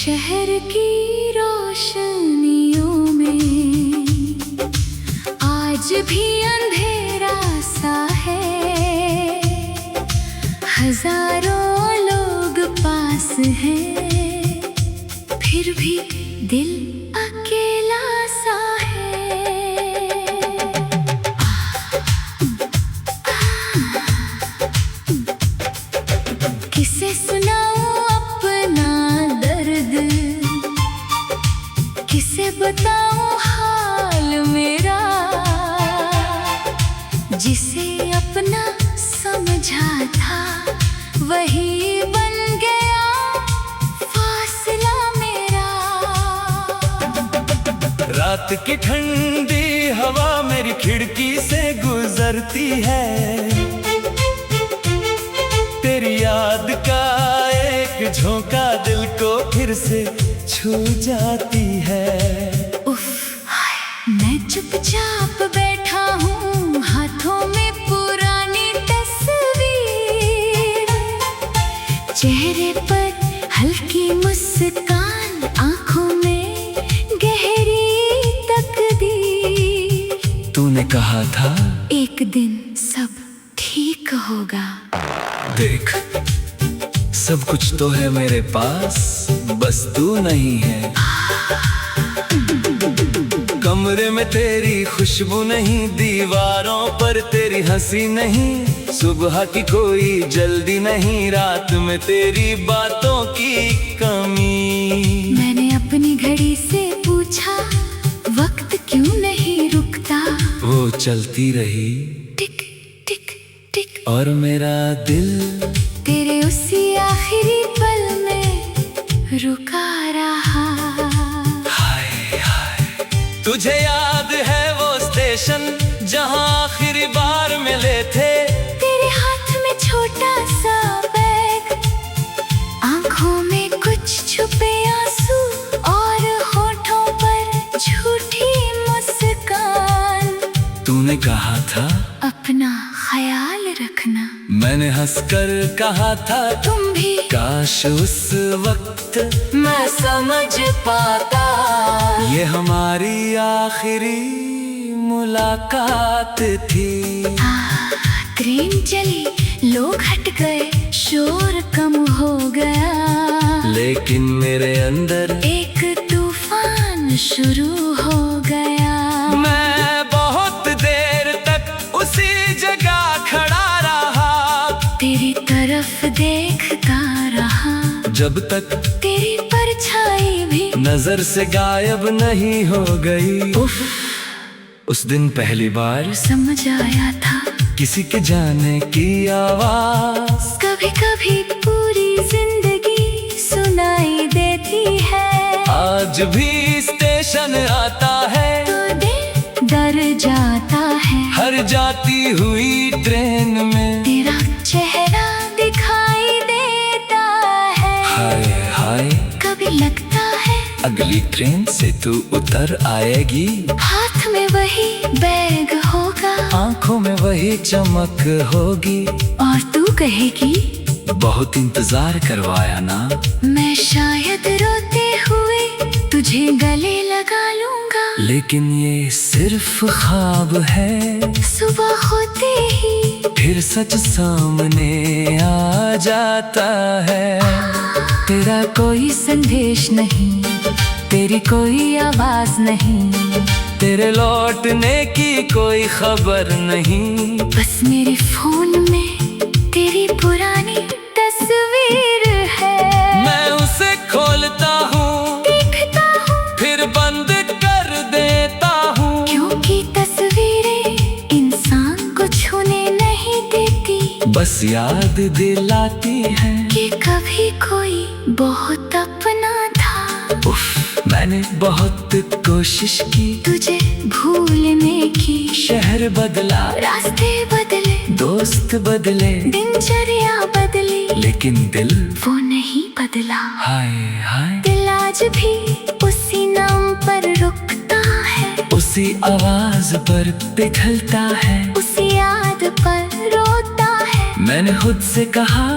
शहर की रोशनियों में आज भी अंधेरा सा है। हजारों लोग पास हैं, फिर भी दिल अकेला सा है। किसे सुनाऊं अपना दर्द, किसे बताऊं हाल मेरा। जिसे अपना समझा था वही बन गया फासला मेरा। रात की ठंडी हवा मेरी खिड़की से गुजरती है। तेरी याद का एक झोंका दिल को फिर से छू जाती है। उफ, मैं चुपचाप बैठा हूँ, हाथों में पुरानी तस्वीर। चेहरे पर हल्की मुस्कान, आंखों में गहरी तकदीर। तूने कहा था एक दिन सब ठीक होगा। देख, सब कुछ तो है मेरे पास, बस तू नहीं है। कमरे में तेरी खुशबू नहीं, दीवारों पर तेरी हंसी नहीं। सुबह की कोई जल्दी नहीं, रात में तेरी बातों की कमी। मैंने अपनी घड़ी से पूछा, वक्त क्यों नहीं रुकता। वो चलती रही टिक टिक टिक, और मेरा दिल तेरे उसी आखिरी पल में रुका रहा। हाय हाय, तुझे याद है वो स्टेशन जहां आखिरी बार मिले थे। तेरे हाथ में छोटा सा बैग, आंखों में कुछ छुपे आंसू और होठों पर झूठी मुस्कान। तूने कहा था अपना ख्याल रखना, मैंने हंसकर कहा था तुम भी। काश उस वक्त मैं समझ पाता, ये हमारी आखिरी मुलाकात थी। ट्रेन चली, लोग हट गए, शोर कम हो गया। लेकिन मेरे अंदर एक तूफान शुरू हो गया। मैं बहुत देर तक उसी जगह खड़ा रहा, तेरी तरफ देखता रहा, जब तक तेरी परछाई भी नजर से गायब नहीं हो गई। उफ, उस दिन पहली बार समझ आया था किसी के जाने की आवाज। कभी कभी पूरी जिंदगी सुनाई देती है। आज भी स्टेशन आता है तो दिल डर जाता है। हर जाती हुई ट्रेन में तेरा चेहरा दिखाई देता है। हाय हाय, कभी लगता है अगली ट्रेन से तू उतर आएगी। हाथ में वही बैग होगा, आंखों में वही चमक होगी, और तू कहेगी बहुत इंतजार करवाया ना। मैं शायद रोते हुए तुझे गले लगा लूंगा। लेकिन ये सिर्फ ख्वाब है, सुबह होते ही फिर सच सामने आ जाता है। तेरा कोई संदेश नहीं, तेरी कोई आवाज नहीं, तेरे लौटने की कोई खबर नहीं। बस मेरे फोन में तेरी पुरानी तस्वीर है। मैं उसे खोलता हूँ, देखता हूँ, फिर बंद कर देता हूँ। क्योंकि तस्वीरें इंसान को छूने नहीं देती, बस याद दिलाती है कि कभी कोई बहुत अपना था। उफ, मैंने बहुत कोशिश की तुझे भूलने की। शहर बदला, रास्ते बदले, दोस्त बदले, दिनचर्या बदली, लेकिन दिल वो नहीं बदला। हाय हाय, दिल आज भी उसी नाम पर रुकता है, उसी आवाज पर पिघलता है, उसी याद पर रोता है। मैंने खुद से कहा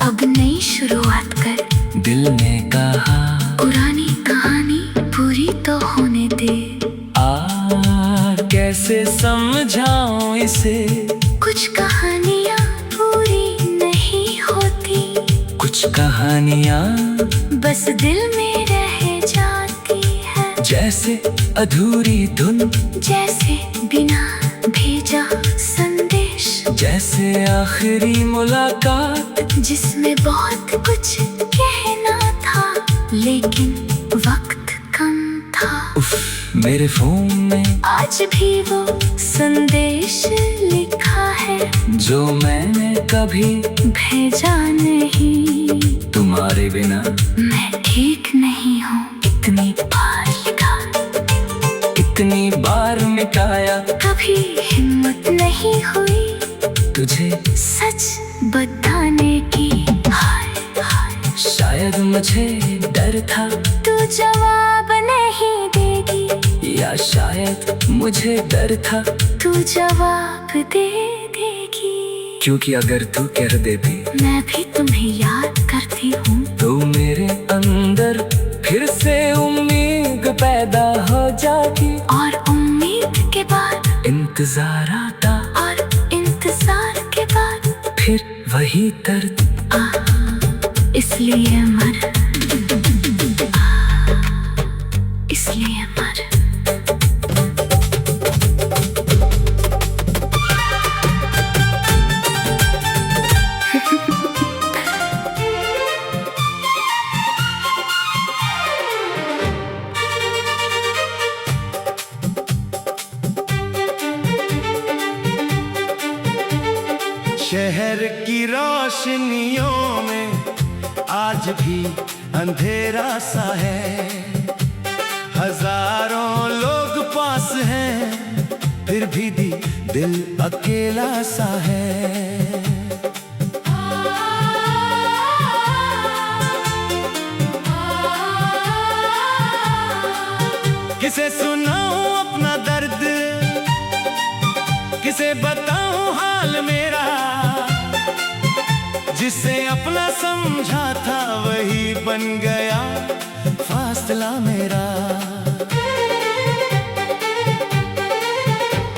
अब नई शुरुआत कर, दिल ने कहा पुरानी कहानी पूरी तो होने दे। कैसे समझाऊं इसे, कुछ कहानियाँ पूरी नहीं होती, कुछ कहानियाँ बस दिल में रह जाती है। जैसे अधूरी धुन, जैसे बिना भेजा संदेश, जैसे आखिरी मुलाकात जिसमें बहुत कुछ कहना था लेकिन वक्त कम था। मेरे फोन में आज भी वो संदेश लिखा है जो मैंने कभी भेजा नहीं। तुम्हारे बिना मैं ठीक नहीं हूँ, इतनी बार लिखा, इतनी बार मिटाया, कभी हिम्मत नहीं हुई तुझे सच बताने की। हाय हाय, शायद मुझे डर था तू जवाब नहीं देगी, या शायद मुझे डर था तू जवाब दे देगी। क्योंकि अगर तू कह देती मैं भी तुम्हें याद करती हूँ, तो मेरे अंदर फिर से उम्मीद पैदा हो जाती। और उम्मीद के बाद इंतजार आता, और इंतजार के बाद फिर वही दर्द। इसलिए मर, इसलिए मर। शहर की रोशनियों में आज भी अंधेरा सा है, हजारों लोग पास हैं फिर भी दिल अकेला सा है। किसे सुनाऊं अपना दर्द, किसे बताऊं हाल मेरा, जिसे अपना समझा था वही बन गया फासला मेरा।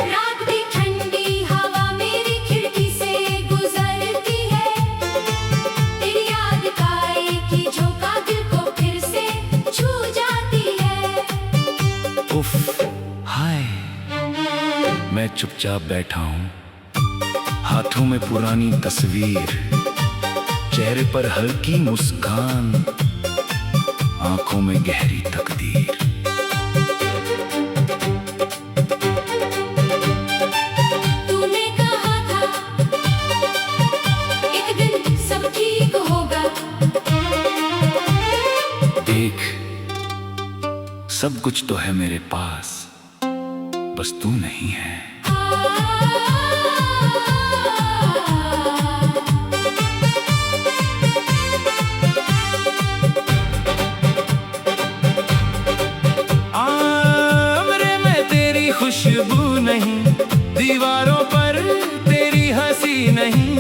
रात भी ठंडी हवा मेरी खिड़की से गुजरती है, तेरी याद का एक ही झोंका दिल को फिर से छू जाती है। उफ, हाय, मैं चुपचाप बैठा हूँ, हाथों में पुरानी तस्वीर, चेहरे पर हल्की मुस्कान, आंखों में गहरी तकदीर। तूने कहा था एक दिन सब ठीक होगा, देख सब कुछ तो है मेरे पास, बस तू नहीं है। खुशबू नहीं, दीवारों पर तेरी हंसी नहीं,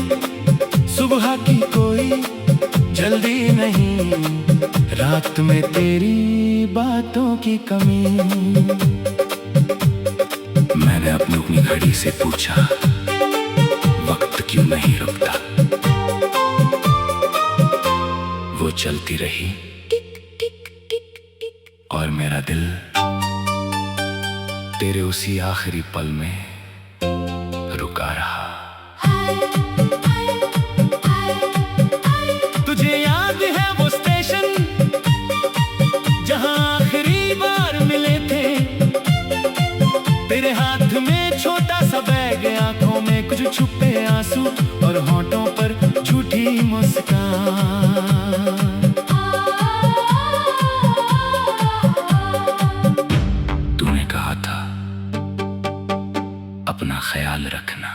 सुबह की कोई जल्दी नहीं, रात में तेरी बातों की कमी। मैंने अपनी घड़ी से पूछा वक्त क्यों नहीं रुकता, वो चलती रही टिक टिक टिक टिक, और मेरा दिल तेरे उसी आखिरी पल में रुका रहा। तुझे याद है वो स्टेशन जहां आखिरी बार मिले थे, तेरे हाथ में छोटा सा बैग, आंखों में कुछ छुपे आंसू और होंठों पर झूठी मुस्कान। अपना ख्याल रखना,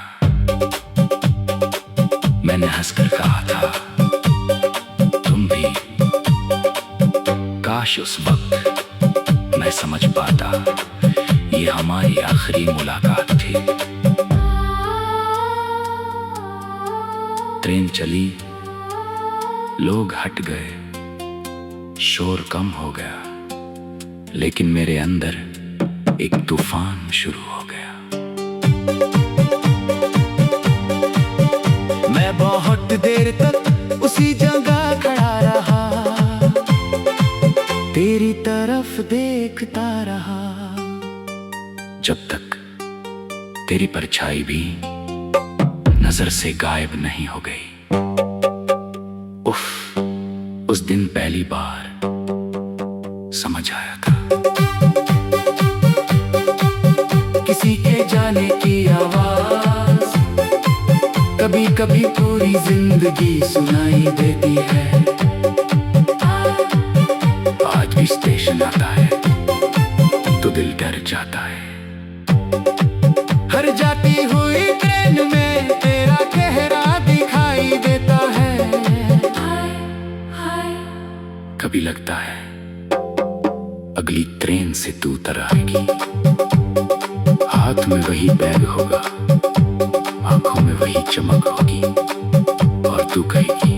मैंने हंसकर कहा था तुम भी। काश उस वक्त मैं समझ पाता ये हमारी आखिरी मुलाकात थी। ट्रेन चली, लोग हट गए, शोर कम हो गया, लेकिन मेरे अंदर एक तूफान शुरू हो गया। मैं बहुत देर तक उसी जगह खड़ा रहा, तेरी तरफ देखता रहा, जब तक तेरी परछाई भी नजर से गायब नहीं हो गई। उफ, उस दिन पहली बार समझ आया था। किसी के जाने की आवाज कभी कभी पूरी जिंदगी सुनाई देती है। आज भी स्टेशन आता है तो दिल डर जाता है। हर जाती हुई ट्रेन में तेरा चेहरा दिखाई देता है। कभी लगता है अगली ट्रेन से तू उतर आएगी, हाथ में वही बैग होगा, आंखों में वही चमक होगी, और तू कहेगी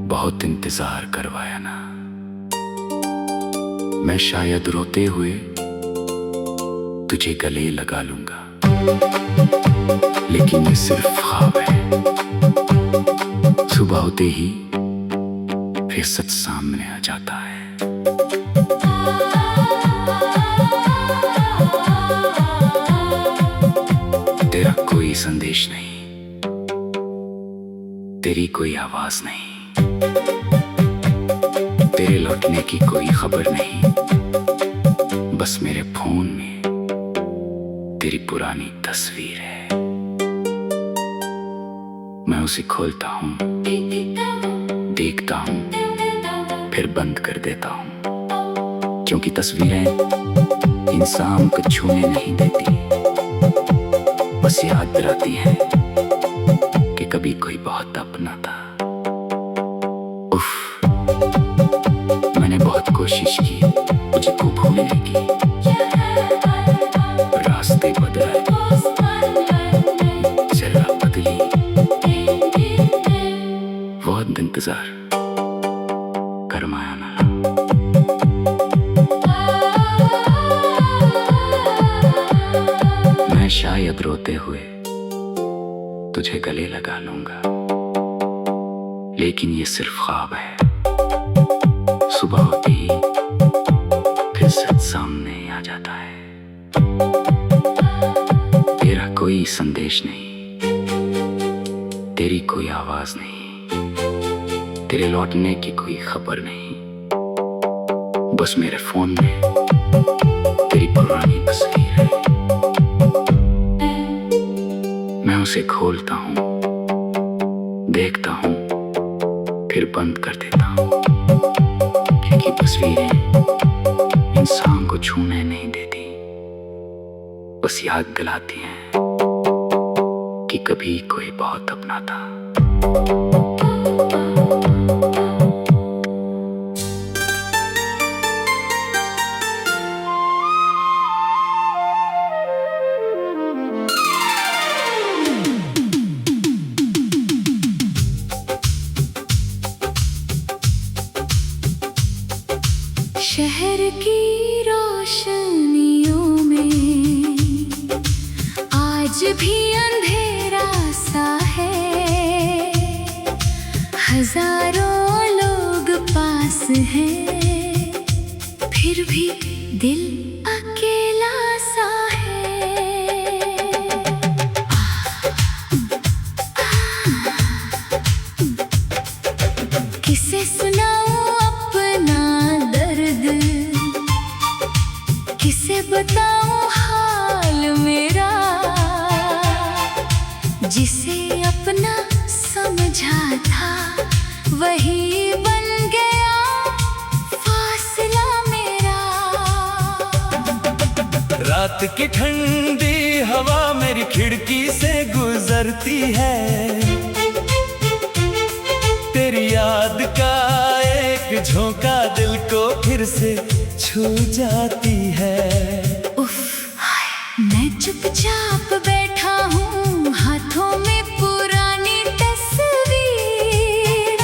बहुत इंतजार करवाया ना। मैं शायद रोते हुए तुझे गले लगा लूंगा, लेकिन ये सिर्फ ख्वाब है। सुबह होते ही फिर सच सामने आ जाता है। तेरा कोई संदेश नहीं, तेरी कोई आवाज नहीं, तेरे लौटने की कोई खबर नहीं। बस मेरे फोन में तेरी पुरानी तस्वीर है। मैं उसे खोलता हूँ, देखता हूँ, फिर बंद कर देता हूँ, क्योंकि तस्वीरें इंसान को छूने नहीं देती, बस याद दिलाती हैं कि कभी कोई बहुत अपना था। उफ, मैंने बहुत कोशिश की तुझको भूलने की, रास्ते बदले, जगह बदली, बहुत इंतजार करमाया ना। मैं शायद रोते हुए तुझे गले लगा लूंगा, लेकिन ये सिर्फ ख्वाब है। सुबह होती ही फिर सच सामने आ जाता है। तेरा कोई संदेश नहीं, तेरी कोई आवाज नहीं, तेरे लौटने की कोई खबर नहीं। बस मेरे फोन में तेरी पुरानी तस्वीर है। मैं उसे खोलता हूँ, देखता हूँ, फिर बंद कर देता हूँ, क्योंकि तस्वीरें इंसान को छूने नहीं देती, बस याद दिलाती हैं कि कभी कोई बहुत अपना था। शहर की रोशनियों में आज भी अंधेरा सा है। हजारों लोग पास हैं, फिर भी दिल अकेला सा है। किसे सुनाऊं अपना दर्द, किसे बताऊं हाल मेरा, जिसे अपना समझा था वही बन गया फासला मेरा। रात की ठंडी हवा मेरी खिड़की से गुजरती है, तेरी याद का एक झोंका दिल को फिर से छू जाती है। उफ, मैं चुपचाप बैठा हूँ, हाथों में पुरानी तस्वीर,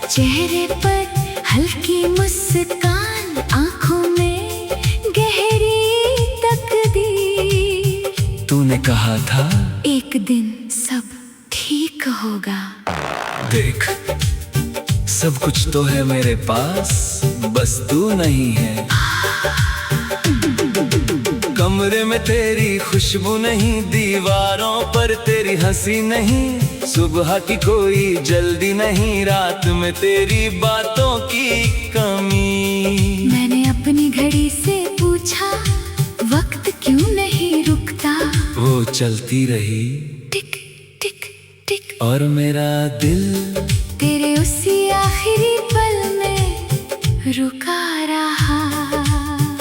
चेहरे पर हल्की मुस्कान आंखों में गहरी तकदीर। तूने कहा था एक दिन सब ठीक होगा। देख, सब कुछ तो है मेरे पास, बस तू नहीं है। कमरे में तेरी खुशबू नहीं, दीवारों पर तेरी हंसी नहीं, सुबह की कोई जल्दी नहीं, रात में तेरी बातों की कमी। मैंने अपनी घड़ी से पूछा, वक्त क्यों नहीं रुकता? वो चलती रही टिक टिक टिक, और मेरा दिल तेरे उसी आखिरी पल में रुका रहा।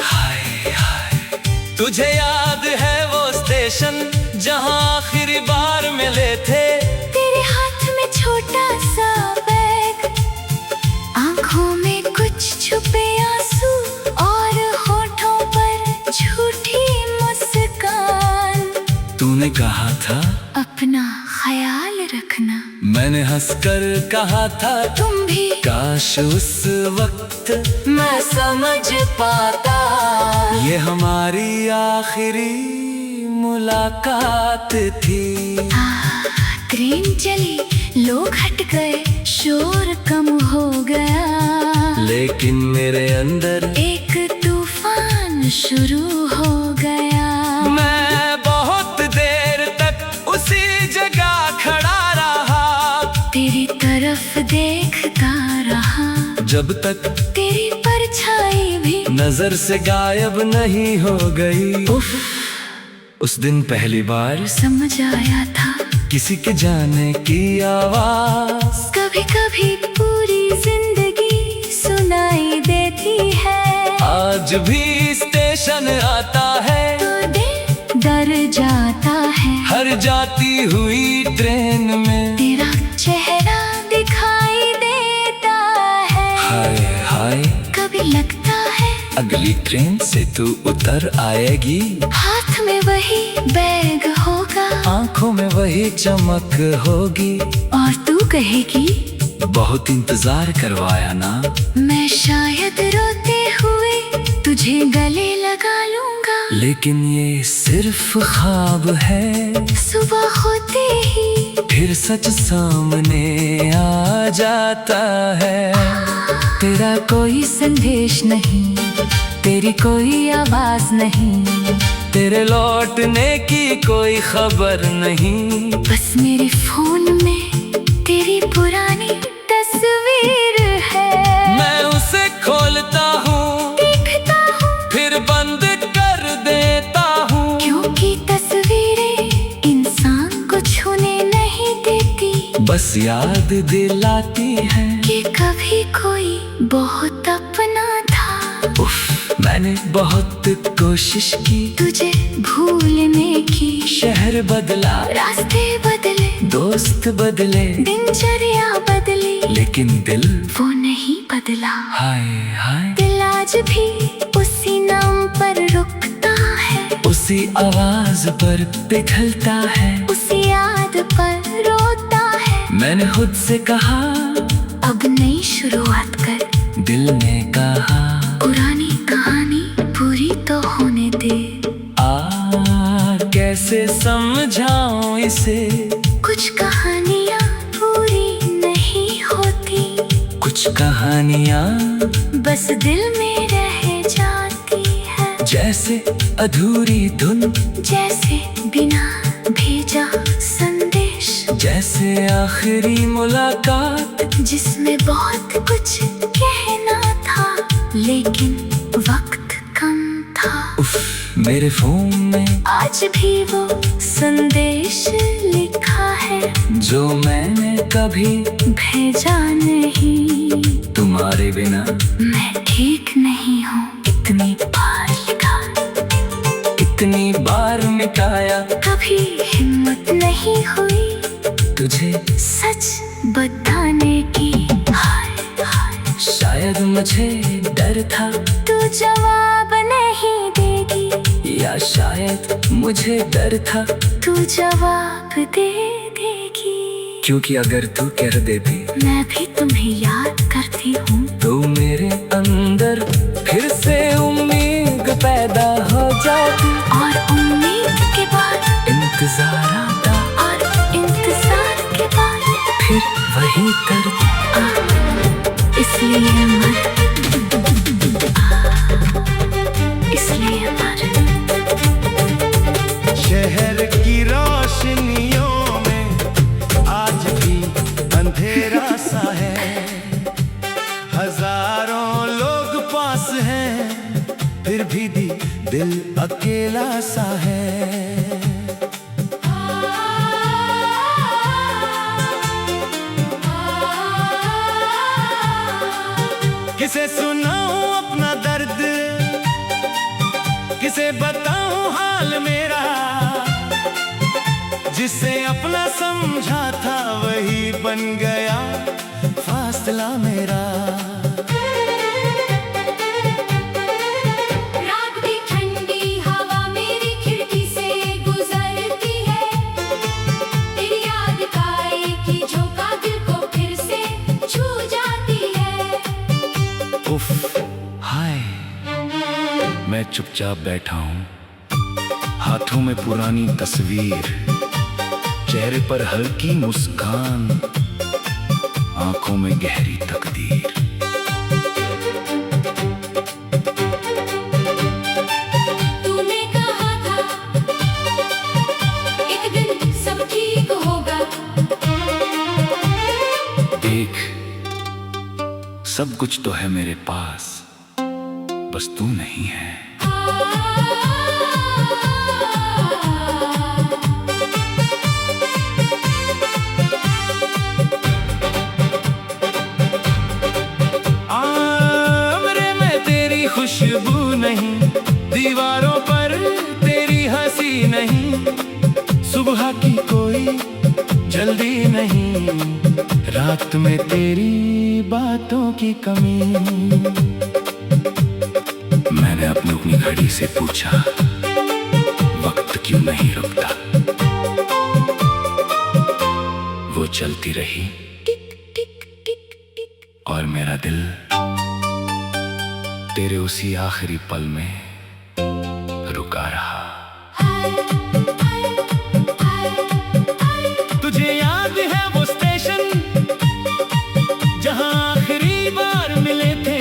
हाय हाय, तुझे याद है वो स्टेशन जहाँ आखिरी बार मिले थे? तेरे हाथ में छोटा सा बैग, आंखों में कुछ छुपे आंसू और होठों पर झूठी मुस्कान। तूने कहा था अपना ख्याल रखना, मैंने हंसकर कहा था तुम भी। काश उस वक्त मैं समझ पाता, ये हमारी आखिरी मुलाकात थी। ट्रेन चली, लोग हट गए, शोर कम हो गया, लेकिन मेरे अंदर एक तूफान शुरू हो गया। मैं बहुत देर तक उसी जगह खड़ा रहा, तेरी तरफ देखता रहा, जब तक तेरी परछाई भी नजर से गायब नहीं हो गई। उफ, उस दिन पहली बार समझ आया था, किसी के जाने की आवाज कभी कभी पूरी जिंदगी सुनाई देती है। आज भी स्टेशन आता है तो दिल डर जाता है, हर जाती हुई ट्रेन में तेरा चेहरा दिखाई देता है। हाय हाय, कभी लगता है अगली ट्रेन से तू उतर आएगी, हाथ में वही बैग होगा, आंखों में वही चमक होगी, और तू कहेगी बहुत इंतजार करवाया ना। मैं शायद रोते हुए तुझे गले लगा लूंगा, लेकिन ये सिर्फ ख्वाब है, सुबह होते ही फिर सच सामने आ जाता है। तेरा कोई संदेश नहीं, तेरी कोई आवाज नहीं, तेरे लौटने की कोई खबर नहीं, बस मेरे फोन में तेरी पुरानी तस्वीर है। मैं उसे खोलता हूँ, देखता हूँ, फिर बंद कर देता हूँ, क्योंकि तस्वीरें इंसान को छूने नहीं देती, बस याद दिलाती है कि कभी कोई बहुत अपना था। उफ, मैंने बहुत कोशिश की तुझे भूलने की, शहर बदला, रास्ते बदले, दोस्त बदले, दिनचर्या बदली, लेकिन दिल वो नहीं बदला। हाय हाय, दिल आज भी उसी नाम पर रुकता है, उसी आवाज पर पिघलता है, उसी याद पर रोता है। मैंने खुद से कहा अब नई शुरुआत कर, दिल ने कहा पुरानी कहानी पूरी तो होने दे। कैसे समझाऊं इसे, कुछ कहानियाँ पूरी नहीं होती, कुछ कहानियाँ बस दिल में रह जाती है, जैसे अधूरी धुन, जैसे बिना भेजा संदेश, जैसे आखिरी मुलाकात जिसमें बहुत कुछ कहना था, लेकिन वक्त कम था। उफ, मेरे फोन में आज भी वो संदेश लिखा है, जो मैंने कभी भेजा नहीं। तुम्हारे बिना मैं ठीक नहीं हूँ, इतनी बार लिखा, इतनी बार मिटाया, कभी हिम्मत नहीं हुई तुझे सच बताने की। हाय हाय, शायद मुझे डर था, तू जवाब नहीं देगी, या शायद मुझे डर था, तू जवाब दे देगी, क्योंकि अगर तू कह देती मैं भी तुम्हें याद करती हूँ। तो फिर भी दिल अकेला सा है। किसे सुनाऊं अपना दर्द, किसे बताऊं हाल मेरा, जिसे अपना समझा था वही बन गया फासला मेरा। रात की ठंडी हवा मेरी खिड़की से गुजरती है, तेरी याद का एक ही झोंका दिल को फिर से छू जाती है। उफ, हाय, मैं चुपचाप बैठा हूँ, हाथों में पुरानी तस्वीर, चेहरे पर हल्की मुस्कान, आंखों में गहरी तकदीर। तूने कहा था एक दिन सब ठीक होगा, देख, सब कुछ तो है मेरे पास, बस तू नहीं है। आमरे में तेरी खुशबू नहीं, दीवारों पर तेरी हंसी नहीं, सुबह की कोई जल्दी नहीं, रात में तेरी बातों की कमी। मैंने अपनी घड़ी से पूछा, वक्त क्यों नहीं रुकता, वो चलती रही और मेरा दिल तेरे उसी आखिरी पल में रुका रहा। तुझे याद है वो स्टेशन जहां आखिरी बार मिले थे,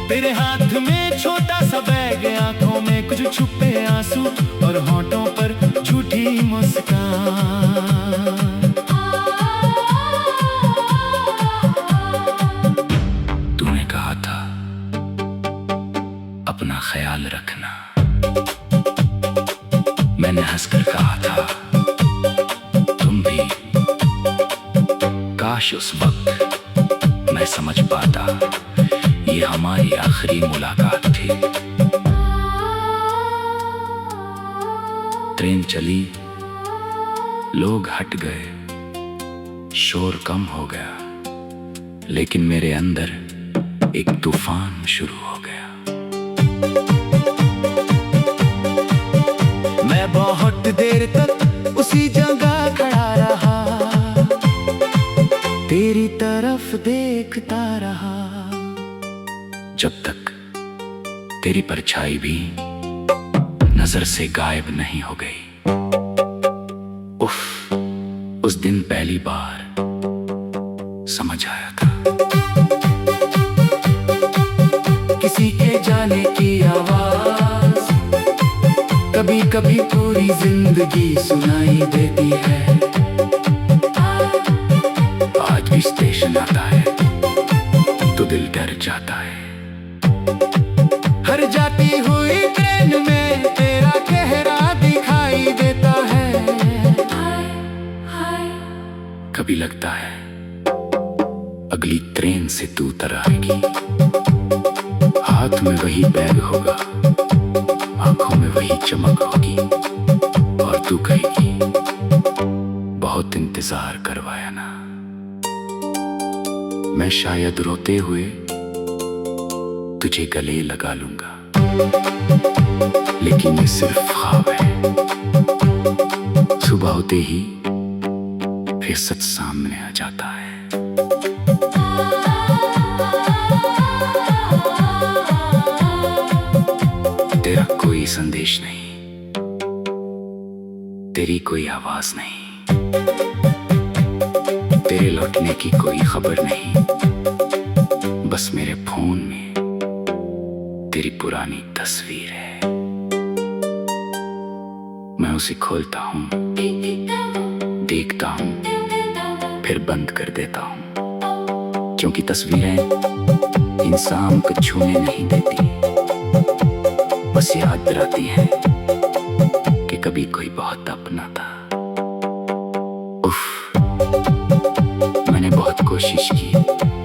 तेरे हाथ में छोटा सा बैग, आंखों में कुछ छुपे आंसू और होंठों पर झूठी मुस्कान। तूने कहा था अपना ख्याल रखना, मैंने हंसकर कहा था तुम भी। काश उस वक्त मैं समझ पाता ये हमारी आखिरी मुलाकात थी। ट्रेन चली, लोग हट गए, शोर कम हो गया, लेकिन मेरे अंदर एक तूफान शुरू हो गया। मैं बहुत देर तक उसी जगह खड़ा रहा, तेरी तरफ देखता रहा, जब तक तेरी परछाई भी नजर से गायब नहीं हो गई। उफ, उस दिन पहली बार समझ आया था, किसी के जाने की आवाज कभी कभी पूरी जिंदगी सुनाई देती है। आज भी स्टेशन आता है तो दिल डर जाता है, हर जाती हुई ट्रेन में तेरा चेहरा दिखाई देता है। कभी लगता है अगली ट्रेन से तू उतर आएगी, हाथ में वही बैग होगा, आंखों में वही चमक होगी, और तू कहेगी बहुत इंतजार करवाया ना। मैं शायद रोते हुए तुझे गले लगा लूंगा, लेकिन ये सिर्फ ख्वाब है। सुबह होते ही फिर सच सामने आ जाता है। तेरा कोई संदेश नहीं, तेरी कोई आवाज नहीं, तेरे लौटने की कोई खबर नहीं, बस मेरे फोन में तेरी पुरानी तस्वीर है। मैं उसे खोलता हूँ, देखता हूँ, फिर बंद कर देता हूँ, क्योंकि तस्वीरें इंसान को छूने नहीं देती। बस याद दिलाती है कि कभी कोई बहुत अपना था। उफ, मैंने बहुत कोशिश की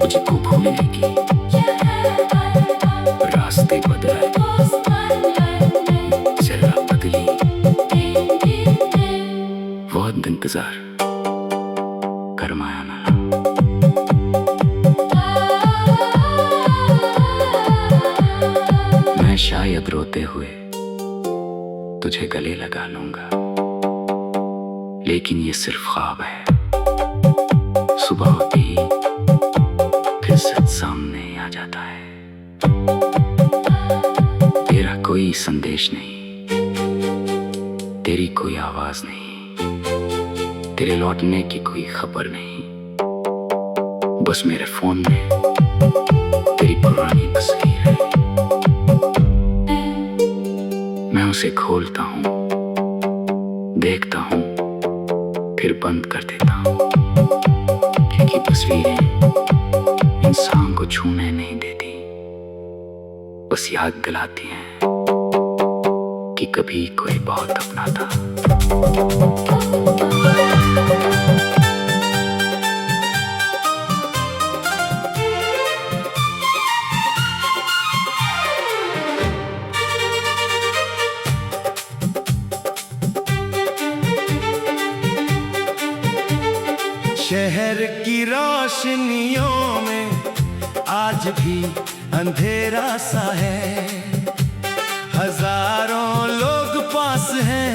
तुझको भूलने की, रास्ते बदले, जरा बदली, बहुत इंतजार करमाया ना। मैं शायद रोते हुए तुझे गले लगा लूंगा, लेकिन ये सिर्फ ख्वाब है। सुबह होती ही फिर सच सामने आ जाता है। तेरा कोई संदेश नहीं, तेरी कोई आवाज नहीं, तेरे लौटने की कोई खबर नहीं। बस मेरे फोन में तेरी पुरानी तस्वीर है। मैं उसे खोलता हूँ, देखता हूँ, फिर बंद कर देता हूँ, क्योंकि तस्वीरें इंसान को छूने नहीं देती, बस याद दिलाती हैं कि कभी कोई बहुत अपना था। शहर की रोशनियों में आज भी अंधेरा सा है। हजारों लोग पास हैं,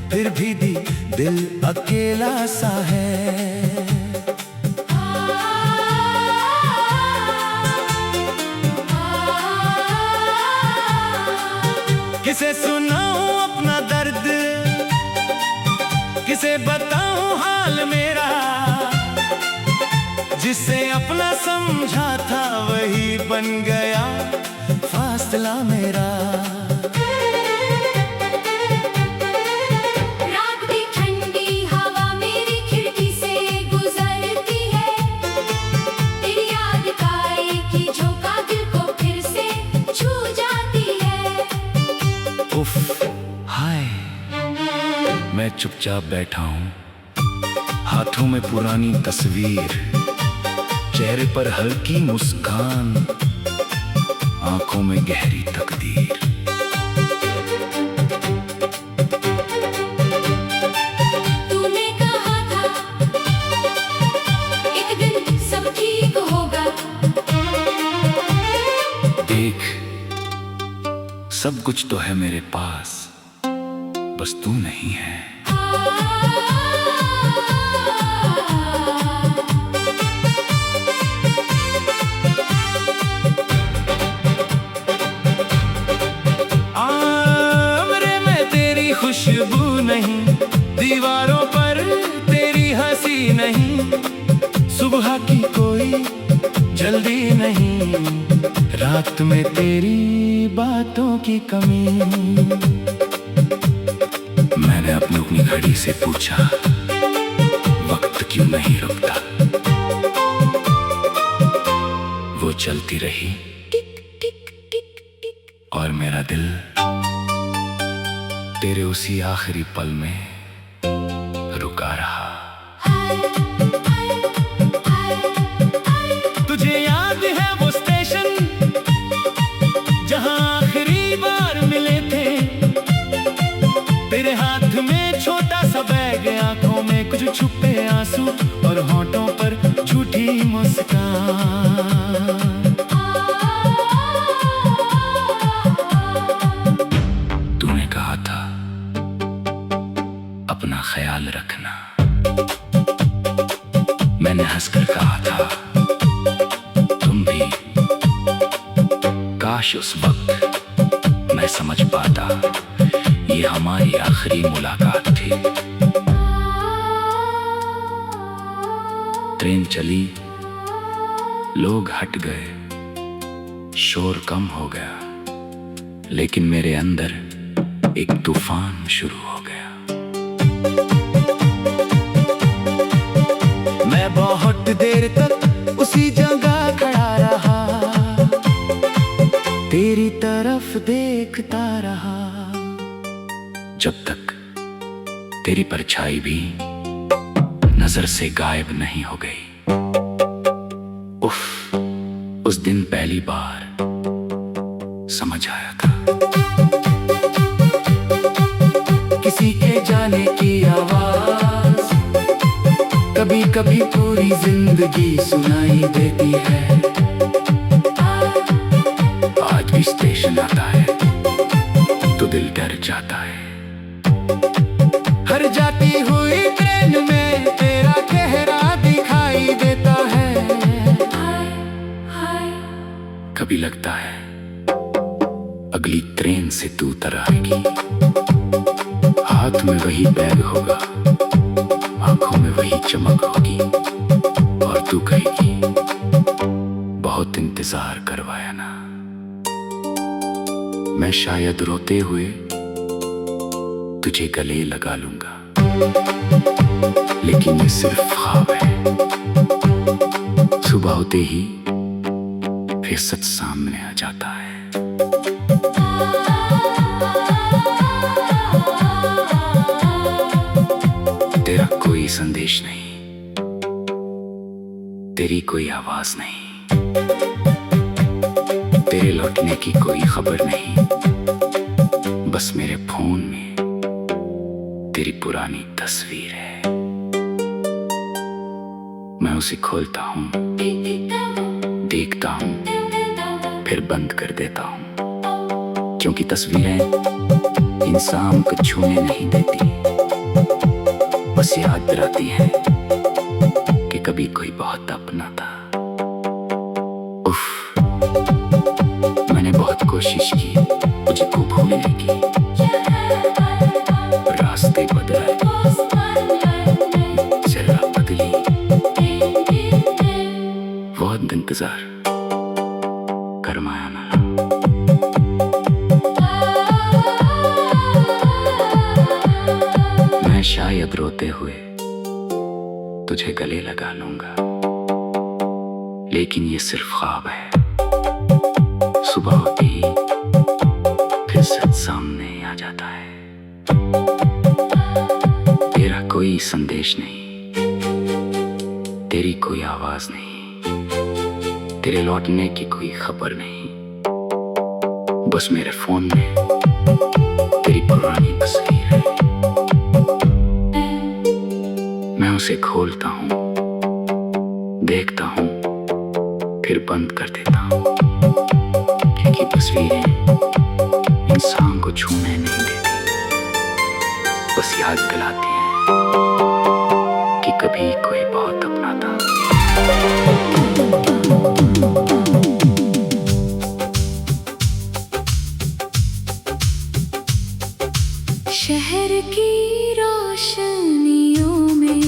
फिर भी दिल अकेला सा है। किसे सुनाऊं अपना दर्द, किसे बताऊं हाल मेरा। जिसे अपना समझा था वही बन गया फासला मेरा। रात की ठंडी हवा मेरी खिड़की से गुजरती है। तेरी याद का एक ही झोंका दिल को फिर से छू जाती है। उफ, हाय, मैं चुपचाप बैठा हूँ, हाथों में पुरानी तस्वीर, चेहरे पर हल्की मुस्कान, आंखों में गहरी तकदीर। तूने कहा था एक दिन सब ठीक होगा। देख, सब कुछ तो है मेरे पास, बस तू नहीं है। खुशबू नहीं, दीवारों पर तेरी हंसी नहीं, सुबह की कोई जल्दी नहीं, रात में तेरी बातों की कमी। मैंने अपनी घड़ी से पूछा, वक्त क्यों नहीं रुकता। वो चलती रही और मेरा दिल तेरे उसी आखिरी पल में रुका रहा। तुझे याद है वो स्टेशन जहां आखिरी बार मिले थे। तेरे हाथ में छोटा सा बैग, आंखों में कुछ छुपे आंसू और होठों पर झूठी मुस्कान। तूने कहा था अपना ख्याल रखना, मैंने हंसकर कहा था तुम भी। काश उस वक्त मैं समझ पाता ये हमारी आखिरी मुलाकात थी। ट्रेन चली, लोग हट गए, शोर कम हो गया, लेकिन मेरे अंदर एक तूफान शुरू हो गया। मैं बहुत देर तक उसी जगह खड़ा रहा, तेरी तरफ देखता तेरी परछाई भी नजर से गायब नहीं हो गई। उफ, उस दिन पहली बार समझ आया था। किसी के जाने की आवाज कभी कभी पूरी जिंदगी सुनाई देती है। आज भी स्टेशन आता है तो दिल डर जाता है। हर जाती हुई ट्रेन में तेरा चेहरा दिखाई देता है। कभी लगता है अगली ट्रेन से तू उतर आएगी। हाथ में वही बैग होगा, आंखों में वही चमक होगी, और तू कहेगी बहुत इंतजार करवाया ना। मैं शायद रोते हुए तुझे गले लगा लूंगा, लेकिन ये सिर्फ ख्वाब है। सुबह होते ही फिर सच सामने आ जाता है। तेरा कोई संदेश नहीं, तेरी कोई आवाज नहीं, तेरे लौटने की कोई खबर नहीं। बस मेरे फोन में तेरी पुरानी तस्वीर है। मैं उसे खोलता हूँ, देखता हूँ, फिर बंद कर देता हूँ, क्योंकि तस्वीरें इंसान को छूने नहीं देती, बस याद दिलाती है कि कभी कोई बहुत अपना था। उफ, मैंने बहुत कोशिश की तुझको भूलने की, रास्ते बदले, जगह बदली, बहुत इंतजार करवाया ना। मैं शायद रोते हुए तुझे गले लगा लूंगा, लेकिन ये सिर्फ ख्वाब है। सुबह होती ही फिर सच सामने आ जाता है। तेरा कोई संदेश नहीं, तेरी कोई आवाज नहीं, तेरे लौटने की कोई खबर नहीं। बस मेरे फोन में तेरी पुरानी तस्वीर है। मैं उसे खोलता हूँ, देखता हूँ, फिर बंद कर देता हूँ, क्योंकि तस्वीरें इंसान को छूने नहीं देती, बस याद दिलाती हैं कि कभी कोई बहुत अपना था। शहर की रोशनियों में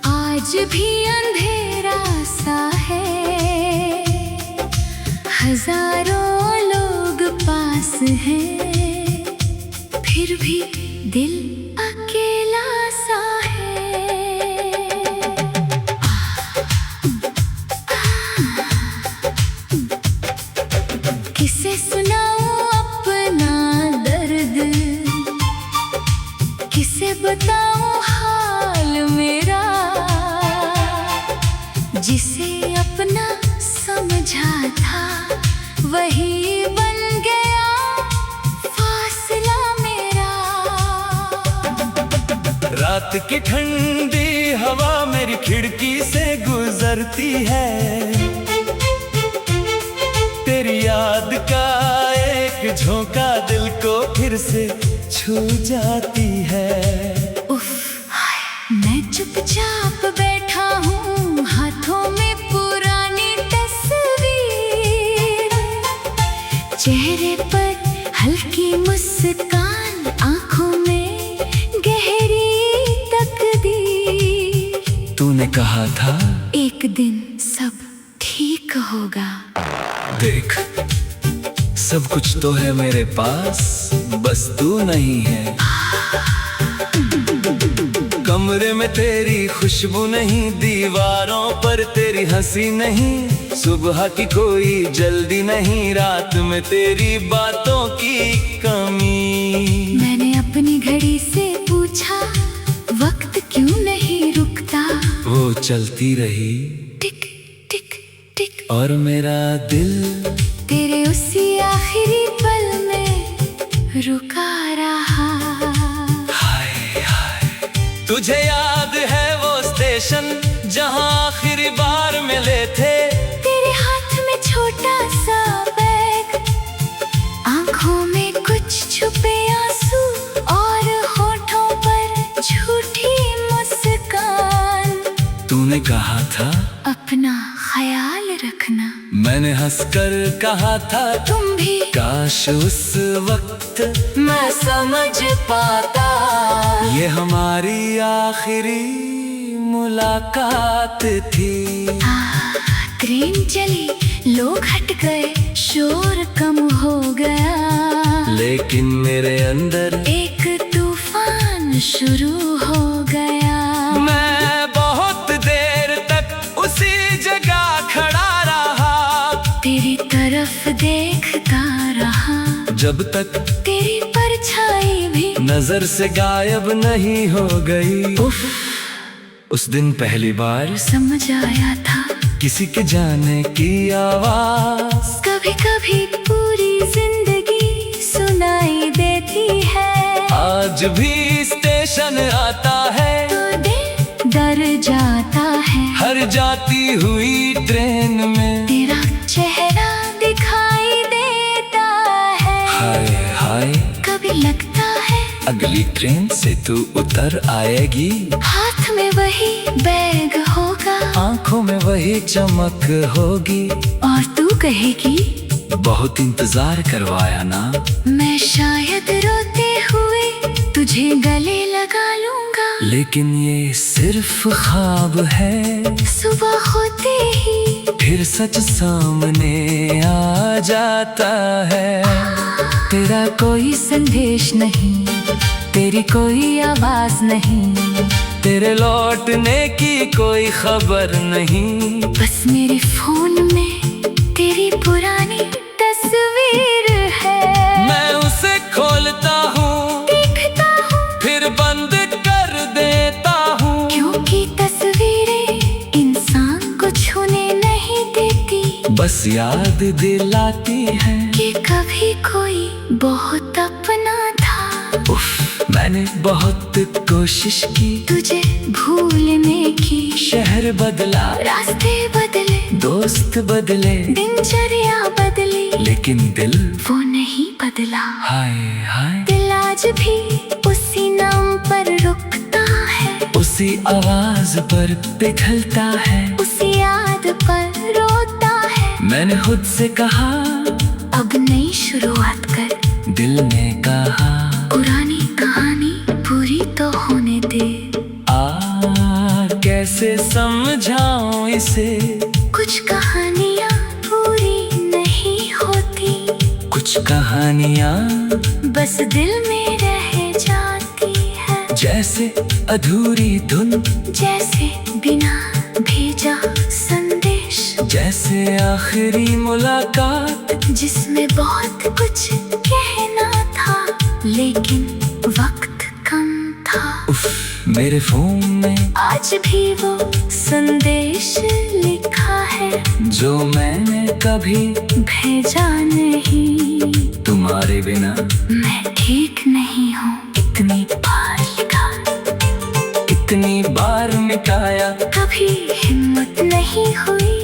आज भी अंधेरा सा है। हजारों लोग पास हैं, फिर भी दिल अकेला सा है। किसे सुनाऊं अपना दर्द, किसे बताऊं हाल मेरा। जिसे अपना समझा था वही बन गया फासला मेरा। रात की ठंडी हवा मेरी खिड़की से गुजरती है। तेरी याद का एक झोंका दिल को फिर से छू जाती है। उफ, मैं चुपचाप बैठा हूँ, हाथों में पुरानी तस्वीर, चेहरे पर हल्की मुस्कान, आंखों में गहरी तकदीर। तूने कहा था एक दिन सब ठीक होगा। देख, सब कुछ तो है मेरे पास, बस तू नहीं है। कमरे में तेरी खुशबू नहीं, दीवारों पर तेरी हंसी नहीं, सुबह की कोई जल्दी नहीं, रात में तेरी बातों की कमी। मैंने अपनी घड़ी से पूछा वक्त क्यों नहीं रुकता, वो चलती रही टिक टिक टिक, और मेरा दिल तेरे उसी आखिरी पल में रुका रहा। हाय हाय, तुझे याद है वो स्टेशन जहाँ आखिरी बार मिले थे? तेरे हाथ में छोटा सा बैग, आंखों में कुछ छुपे आंसू और होठों पर झूठी मुस्कान। तूने कहा था अपना ख्याल रखना, मैंने हंसकर कहा था तुम भी। काश उस वक्त मैं समझ पाता, ये हमारी आखिरी मुलाकात थी। ट्रेन चली, लोग हट गए, शोर कम हो गया, लेकिन मेरे अंदर एक तूफान शुरू हो गया। मैं बहुत देर तक उसी जगह खड़ा रहा, तेरी तरफ देखता रहा, जब तक तेरी परछाई भी नजर से गायब नहीं हो गई। उफ, उस दिन पहली बार समझ आया था किसी के जाने की आवाज कभी कभी पूरी जिंदगी सुनाई देती है। आज भी स्टेशन आता है तो दिल डर जाता है, हर जाती हुई ट्रेन में तेरा चेहरा दिखाई देता है। हाय हाय, कभी लगता है अगली ट्रेन से तू उतर आएगी, हाथ में वही बैग होगा, आंखों में वही चमक होगी, और तू कहेगी बहुत इंतजार करवाया ना। मैं शायद रोते हुए तुझे गले लगा लूंगा, लेकिन ये सिर्फ ख्वाब है, सुबह होते ही फिर सच सामने आ जाता है। तेरा कोई संदेश नहीं, तेरी कोई आवाज नहीं, तेरे लौटने की कोई खबर नहीं, बस मेरे फोन में तेरी पुरानी तस्वीर है। मैं उसे खोलता हूँ, देखता हूँ, फिर बंद कर देता हूँ, क्योंकि तस्वीरें इंसान को छूने नहीं देती, बस याद दिलाती है कि कभी कोई बहुत अपना था। उफ, मैंने बहुत कोशिश की तुझे भूलने की, शहर बदला, रास्ते बदले, दोस्त बदले, दिनचर्या बदली, लेकिन दिल वो नहीं बदला। हाय हाय, दिल आज भी उसी नाम पर रुकता है, उसी आवाज पर पिघलता है, उसी याद पर रोता है। मैंने खुद से कहा अब नई शुरुआत कर, दिल ने कहा पुरानी कहानी पूरी तो होने दे। कैसे समझाऊं इसे, कुछ कहानियाँ पूरी नहीं होती, कुछ कहानियाँ बस दिल में रह जाती है, जैसे अधूरी धुन, जैसे बिना भेजा संदेश, जैसे आखिरी मुलाकात जिसमें बहुत कुछ कहना था, लेकिन वक्त कम था। उफ, मेरे फोन में आज भी वो संदेश लिखा है, जो मैंने कभी भेजा नहीं। तुम्हारे बिना मैं ठीक नहीं हूँ, इतनी बार लिखा, इतनी बार मिटाया, कभी हिम्मत नहीं हुई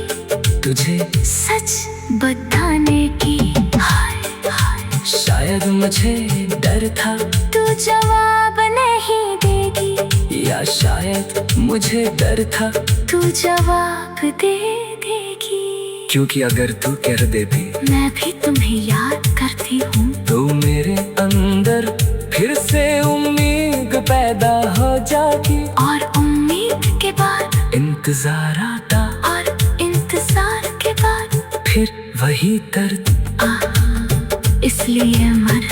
तुझे सच बताने की। हाय हाय, शायद मुझे डर था, तू जवाब नहीं देगी, या शायद मुझे डर था, तू जवाब दे देगी, क्योंकि अगर तू कह देती मैं भी तुम्हें याद करती हूँ, तो मेरे अंदर फिर से उम्मीद पैदा हो जाती, और उम्मीद के बाद इंतजार आता, और इंतजार के बाद फिर वही दर्द। इसलिए मर